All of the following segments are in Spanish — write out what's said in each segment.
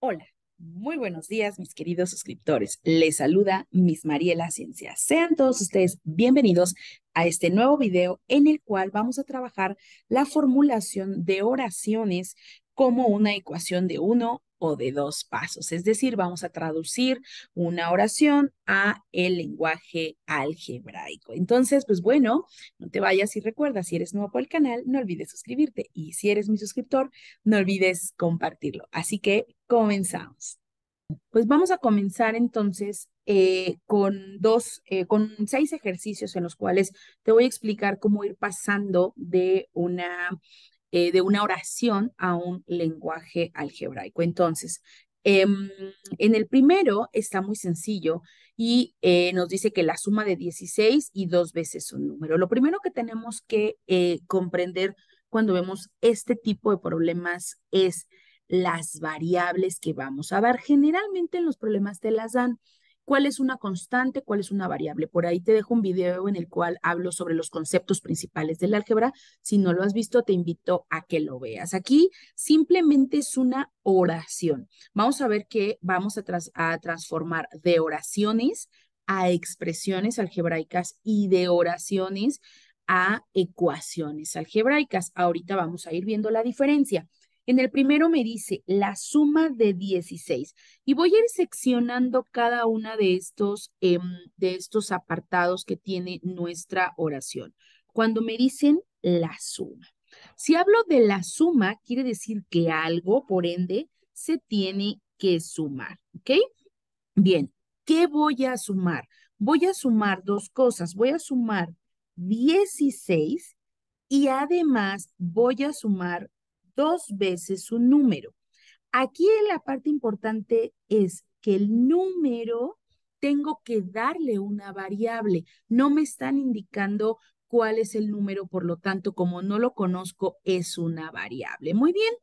Hola, muy buenos días, mis queridos suscriptores. Les saluda Miss Mariela Ciencia. Sean todos ustedes bienvenidos a este nuevo video en el cual vamos a trabajar la formulación de oraciones como una ecuación de uno o de dos pasos. Es decir, vamos a traducir una oración a el lenguaje algebraico. Entonces, pues bueno, no te vayas y recuerda, si eres nuevo por el canal, no olvides suscribirte. Y si eres mi suscriptor, no olvides compartirlo. Así que comenzamos. Pues vamos a comenzar entonces con 6 ejercicios en los cuales te voy a explicar cómo ir pasando de una oración a un lenguaje algebraico. Entonces, em, en el primero está muy sencillo y nos dice que la suma de 16 y dos veces un número. Lo primero que tenemos que comprender cuando vemos este tipo de problemas es las variables que vamos a dar. Generalmente en los problemas te las dan. ¿Cuál es una constante? ¿Cuál es una variable? Por ahí te dejo un video en el cual hablo sobre los conceptos principales del álgebra. Si no lo has visto, te invito a que lo veas. Aquí simplemente es una oración. Vamos a ver que vamos a transformar de oraciones a expresiones algebraicas y de oraciones a ecuaciones algebraicas. Ahorita vamos a ir viendo la diferencia. En el primero me dice la suma de 16 y voy a ir seccionando cada una de estos apartados que tiene nuestra oración. Cuando me dicen la suma. Si hablo de la suma, quiere decir que algo, por ende, se tiene que sumar, ¿ok? Bien, ¿qué voy a sumar? Voy a sumar dos cosas. Voy a sumar 16 y además voy a sumar dos veces un número. Aquí la parte importante es que el número tengo que darle una variable. No me están indicando cuál es el número, por lo tanto, como no lo conozco, es una variable. Muy bien,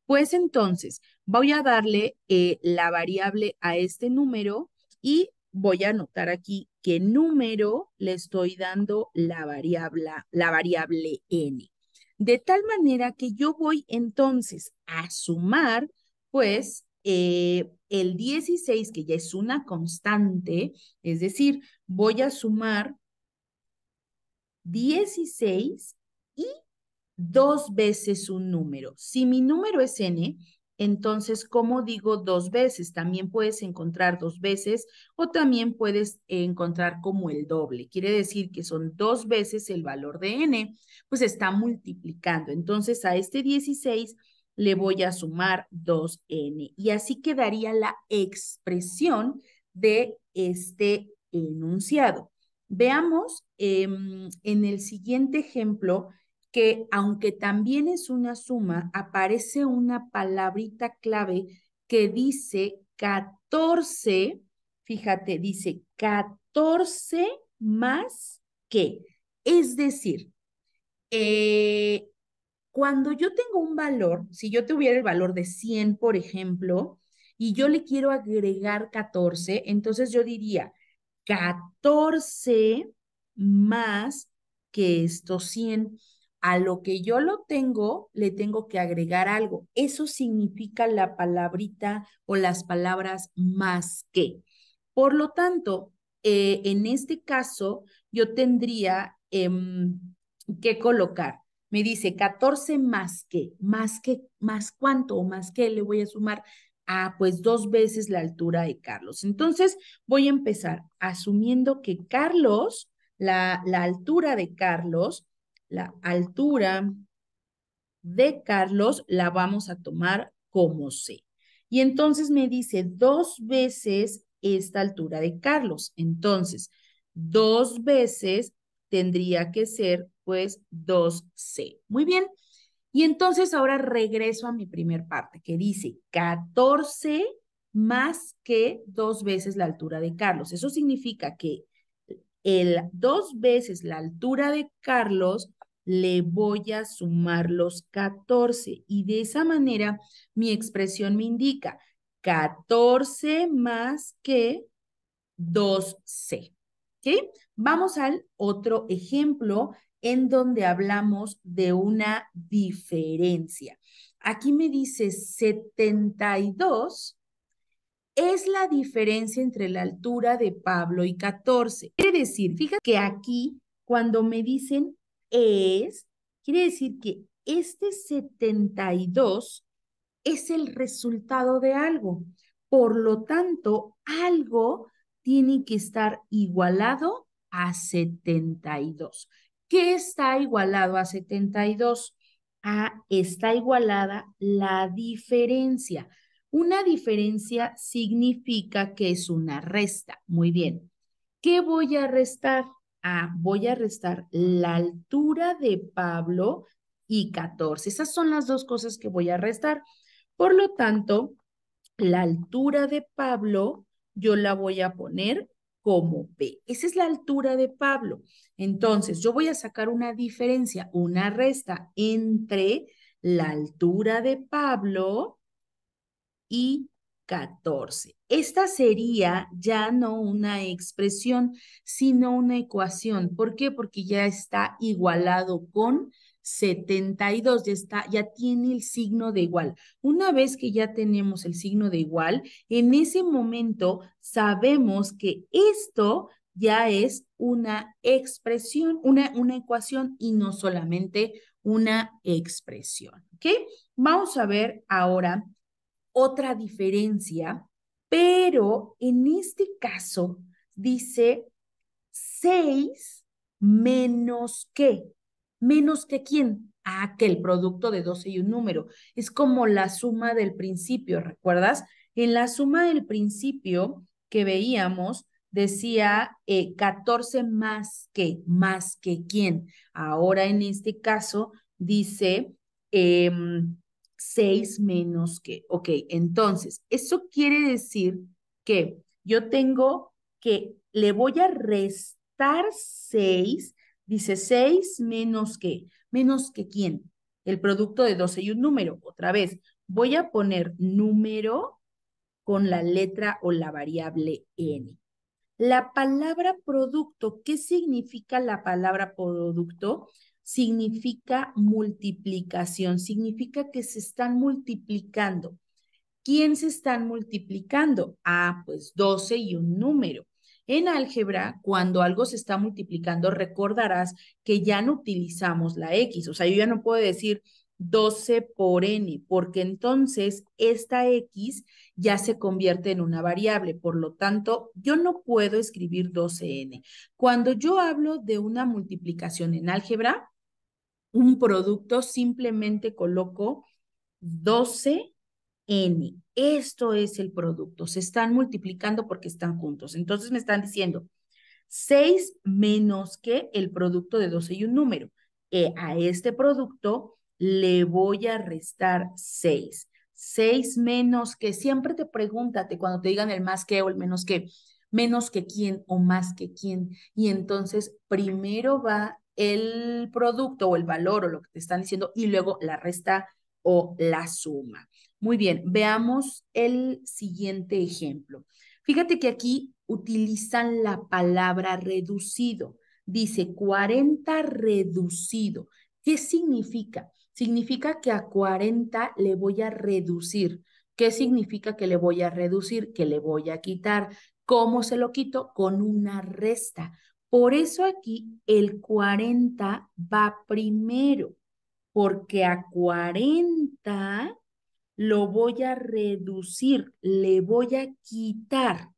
pues entonces voy a darle la variable a este número y voy a anotar aquí qué número le estoy dando la variable n. De tal manera que yo voy entonces a sumar pues el 16, que ya es una constante, es decir, voy a sumar 16 y dos veces un número. Si mi número es n, entonces, ¿cómo digo dos veces? También puedes encontrar dos veces o también puedes encontrar como el doble. Quiere decir que son dos veces el valor de n, pues está multiplicando. Entonces, a este 16 le voy a sumar 2n y así quedaría la expresión de este enunciado. Veamos en el siguiente ejemplo que aunque también es una suma, aparece una palabrita clave que dice 14, fíjate, dice 14 más que. Es decir, eh, cuando yo tengo un valor, si yo tuviera el valor de 100, por ejemplo, y yo le quiero agregar 14, entonces yo diría 14 más que estos 100. A lo que yo lo tengo, le tengo que agregar algo. Eso significa la palabrita o las palabras más que. Por lo tanto, en este caso, yo tendría que colocar. Me dice 14 más cuánto o más qué le voy a sumar. Ah, pues dos veces la altura de Carlos. Entonces, voy a empezar asumiendo que Carlos, la altura de Carlos, la altura de Carlos la vamos a tomar como C. Y entonces me dice dos veces esta altura de Carlos. Entonces, dos veces tendría que ser pues 2C. Muy bien. Y entonces ahora regreso a mi primer parte que dice 14 más que dos veces la altura de Carlos. Eso significa que el dos veces la altura de Carlos le voy a sumar los 14 y de esa manera mi expresión me indica 14 más que 2C. ¿Ok? Vamos al otro ejemplo en donde hablamos de una diferencia. Aquí me dice 72 es la diferencia entre la altura de Pablo y 14. Quiere decir, fíjate que aquí, cuando me dicen es, quiere decir que este 72 es el resultado de algo. Por lo tanto, algo tiene que estar igualado a 72. ¿Qué está igualado a 72? Está igualada la diferencia. Una diferencia significa que es una resta. Muy bien. ¿Qué voy a restar? Voy a restar la altura de Pablo y 14. Esas son las dos cosas que voy a restar. Por lo tanto, la altura de Pablo yo la voy a poner como P. Esa es la altura de Pablo. Entonces, yo voy a sacar una diferencia, una resta entre la altura de Pablo y 14. Esta sería ya no una expresión, sino una ecuación. ¿Por qué? Porque ya está igualado con 72, ya tiene el signo de igual. Una vez que ya tenemos el signo de igual, en ese momento sabemos que esto ya es una expresión, una ecuación y no solamente una expresión. ¿Ok? Vamos a ver ahora otra diferencia, pero en este caso dice 6 menos qué. ¿Menos que quién? Que el producto de 12 y un número. Es como la suma del principio, ¿recuerdas? En la suma del principio que veíamos, decía 14 más que quién. Ahora en este caso dice 6 menos que. Ok, entonces, eso quiere decir que yo tengo que le voy a restar 6. Dice 6 menos que. ¿Menos que quién? El producto de 12 y un número. Otra vez, voy a poner número con la letra o la variable n. La palabra producto, ¿qué significa la palabra producto? Significa multiplicación, significa que se están multiplicando. ¿Quién se están multiplicando? Pues 12 y un número. En álgebra, cuando algo se está multiplicando, recordarás que ya no utilizamos la X. O sea, yo ya no puedo decir 12 por n, porque entonces esta X ya se convierte en una variable. Por lo tanto, yo no puedo escribir 12n. Cuando yo hablo de una multiplicación en álgebra, un producto, simplemente coloco 12 N. Esto es el producto. Se están multiplicando porque están juntos. Entonces me están diciendo 6 menos que el producto de 12 y un número. A este producto le voy a restar 6. 6 menos que, siempre te pregúntate cuando te digan el más que o el menos que quién o más que quién. Y entonces primero va el producto o el valor o lo que te están diciendo y luego la resta o la suma. Muy bien, veamos el siguiente ejemplo. Fíjate que aquí utilizan la palabra reducido. Dice 40 reducido. ¿Qué significa? Significa que a 40 le voy a reducir. ¿Qué significa que le voy a reducir? Que le voy a quitar. ¿Cómo se lo quito? Con una resta. Por eso aquí el 40 va primero, porque a 40 lo voy a reducir, le voy a quitar.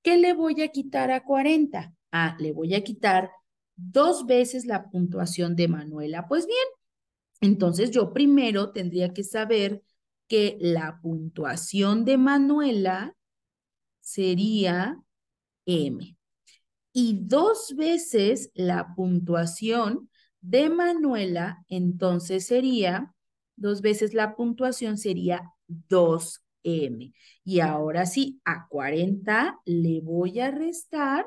¿Qué le voy a quitar a 40? Le voy a quitar 2 veces la puntuación de Manuela. Pues bien, entonces yo primero tendría que saber que la puntuación de Manuela sería M. Y 2 veces la puntuación de Manuela, entonces sería, 2 veces la puntuación sería 2M. Y ahora sí, a 40 le voy a restar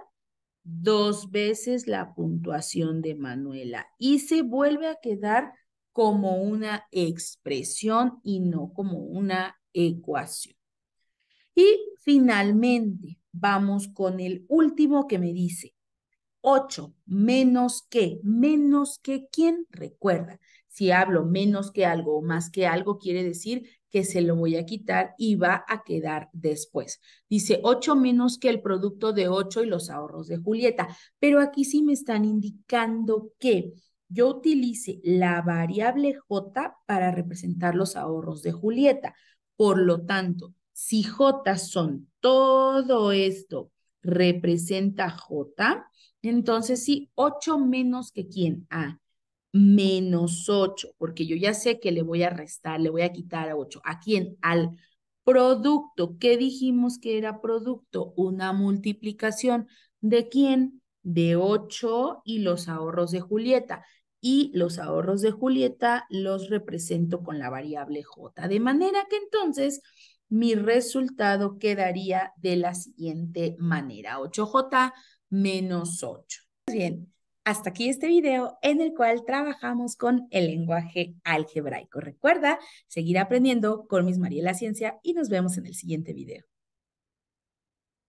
2 veces la puntuación de Manuela y se vuelve a quedar como una expresión y no como una ecuación. Y finalmente, vamos con el último que me dice 8 menos que quién, recuerda, Si hablo menos que algo o más que algo, quiere decir que se lo voy a quitar y va a quedar después. Dice 8 menos que el producto de 8 y los ahorros de Julieta. Pero aquí sí me están indicando que yo utilice la variable J para representar los ahorros de Julieta. Por lo tanto, si J son todo esto representa J, entonces sí, 8 menos que quién, menos 8, porque yo ya sé que le voy a restar, le voy a quitar a 8. ¿A quién? Al producto. ¿Qué dijimos que era producto? Una multiplicación. ¿De quién? De 8 y los ahorros de Julieta. Y los ahorros de Julieta los represento con la variable J. De manera que entonces mi resultado quedaría de la siguiente manera. 8J menos 8. Bien, hasta aquí este video en el cual trabajamos con el lenguaje algebraico. Recuerda seguir aprendiendo con Miss Mariela Ciencia y nos vemos en el siguiente video.